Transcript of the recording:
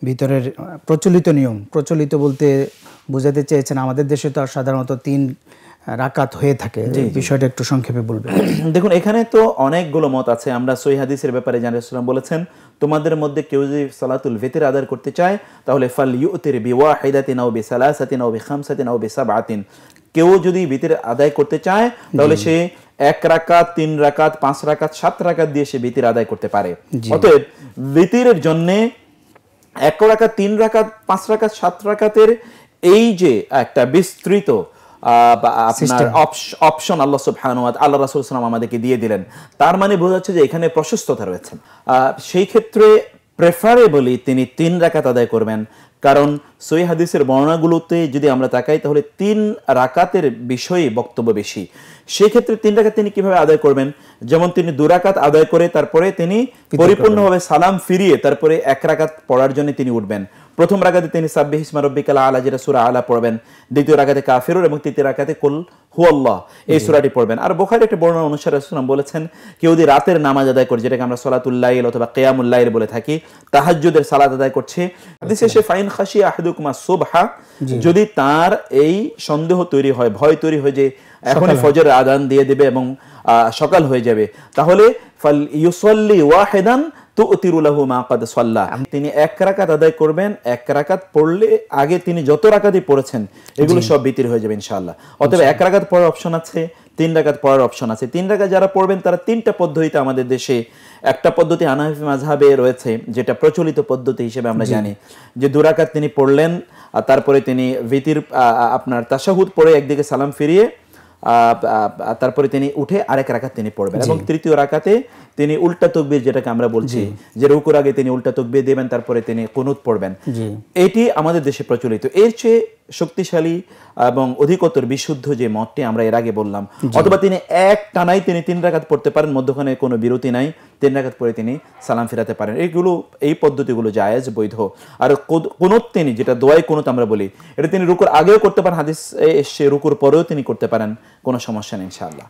ভিতরের প্রচলিত নিয়ম, প্রচলিত বলতে বোঝাতে চেয়েছেন আমাদের দেশে তো সাধারণত 3 রাকাত হয়ে থাকে, বিষয়টা একটু সংক্ষেপে বলবেন। দেখুন এখানে তো অনেকগুলো মত আছে। আমরা সহিহ হাদিসের ব্যাপারে জানি, রাসূলুল্লাহ বলেছেন তোমাদের মধ্যে কেউ যদি সালাতুল ভিতর আদায় করতে চায় তাহলে ফাল ইউতির বিওয়াহিদাতিন আও বিসালাসাতিন আও বিখামসাতিন আও বিসাবআতিন, কেউ যদি ভিতর আদায় করতে চায় তাহলে সে 1 রাকাত, 3 রাকাত, 5 রাকাত, 7 রাকাত দিয়ে সে ভিতর আদায় করতে পারে। অতএব ভিতরের জন্য 1 রাকাত, 3 রাকাত, 5 রাকাত, 7 রাকাতের এই যে একটা বিস্তৃত আপনার অপশন আল্লাহ সুবহানাহু ওয়া তাআলা, আল্লাহ রাসূল সাল্লাল্লাহু আলাইহি ওয়াসাল্লাম আমাদেরকে দিয়ে দিলেন, তার মানে বোঝা যাচ্ছে যে এখানে প্রশস্ততা রয়েছে। সেই ক্ষেত্রে প্রেফারেবলি তিনি 3 রাকাত আদায় করবেন, কারণ সহিহ হাদিসের বর্ণনাগুলোতে যদি আমরা তাকাই তাহলে 3 রাকাতের বিষয়ে বক্তব্য বেশি। সেই ক্ষেত্রে 3 রাকাত তিনি কিভাবে আদায় করবেন? যেমন তিনি 2 রাকাত আদায় করে তারপরে তিনি পরিপূর্ণভাবে সালাম ফিরিয়ে তারপরে 1 রাকাত পড়ার জন্য তিনি উঠবেন। প্রথম রাকাতে তিনি সাব্বিহ ইসমা রাব্বিকাল আলা, যেটা সূরা আলা পড়বেন, দ্বিতীয় রাকাতে কাফিরুন এবং তৃতীয় রাকাতে কুল হুয়াল্লাহ এই সূরাটি পড়বেন। আর বুখারীর একটা বর্ণনা অনুসারে রাসূলুল্লাহ বলেছেন কেউ যদি রাতের নামাজ আদায় করে, যেটাকে আমরা সালাতুল লাইল অথবা কিয়ামুল লাইল বলে থাকি, তাহাজ্জুদের সালাত আদায় করছে, হাদিসে সে ফাইন খাশিয়া আহাদুকুমা সুবহা, যদি তার এই সন্দেহ তৈরি হয়, ভয় তৈরি হয় যে এখনই ফজরের আযান দিয়ে দিবে এবং সকাল হয়ে যাবে, তাহলে ফাল ইউসাল্লি ওয়াহিদান তুতিরু লাহু মা ক্বাদ সাল্লা, তিনি 1 রাকাত আদায় করবেন। 1 রাকাত পড়লে আগে তিনি যত রাকাতই পড়েছেন এগুলো সব বিতির হয়ে যাবে ইনশাআল্লাহ। অতএব 1 রাকাত পড়ার অপশন আছে, 3 রাকাত পড়ার অপশন আছে। 3 রাকাত যারা পড়বেন তারা 3টা পদ্ধতিতে, আমাদের দেশে একটা পদ্ধতি হানাফি মাযহাবে রয়েছে যেটা প্রচলিত পদ্ধতি হিসেবে আমরা জানি, যে 2 রাকাত তিনি পড়লেন আর তারপরে তিনি ভিতির আপনার তাশাহুদ পড়ে একদিকে সালাম ফিরিয়ে তারপরে তিনি উঠে আরেক রাকাত তিনি পড়বেন এবং তৃতীয় রাকাতে তিনি উল্টা তাকবীর, যেটাকে আমরা বলছি যে রুকুর আগে তিনি উল্টা তাকবীর দিবেন, তারপরে তিনি কুনুত পড়বেন। এটি আমাদের দেশে প্রচলিত। এর চেয়ে শক্তিশালী এবং অধিকতর বিশুদ্ধ যে মতটি আমরা এর আগে বললাম, অথবা তিনি এক টানাই তিনি 3 রাকাত পড়তে পারেন, মধ্যখানে কোনো বিরতি নাই, 3 রাকাত পরে তিনি সালাম ফিরাতে পারেন। এই পদ্ধতিগুলো জায়েজ, বৈধ। আর কুনুত তিনি, যেটা দোয়াই কুনুত আমরা বলি, এটা তিনি রুকুর আগেও করতে পারেন, হাদিস এসে রুকুর পরেও তিনি করতে পারেন, কোনো সমস্যা নেই ইনশাআল্লাহ।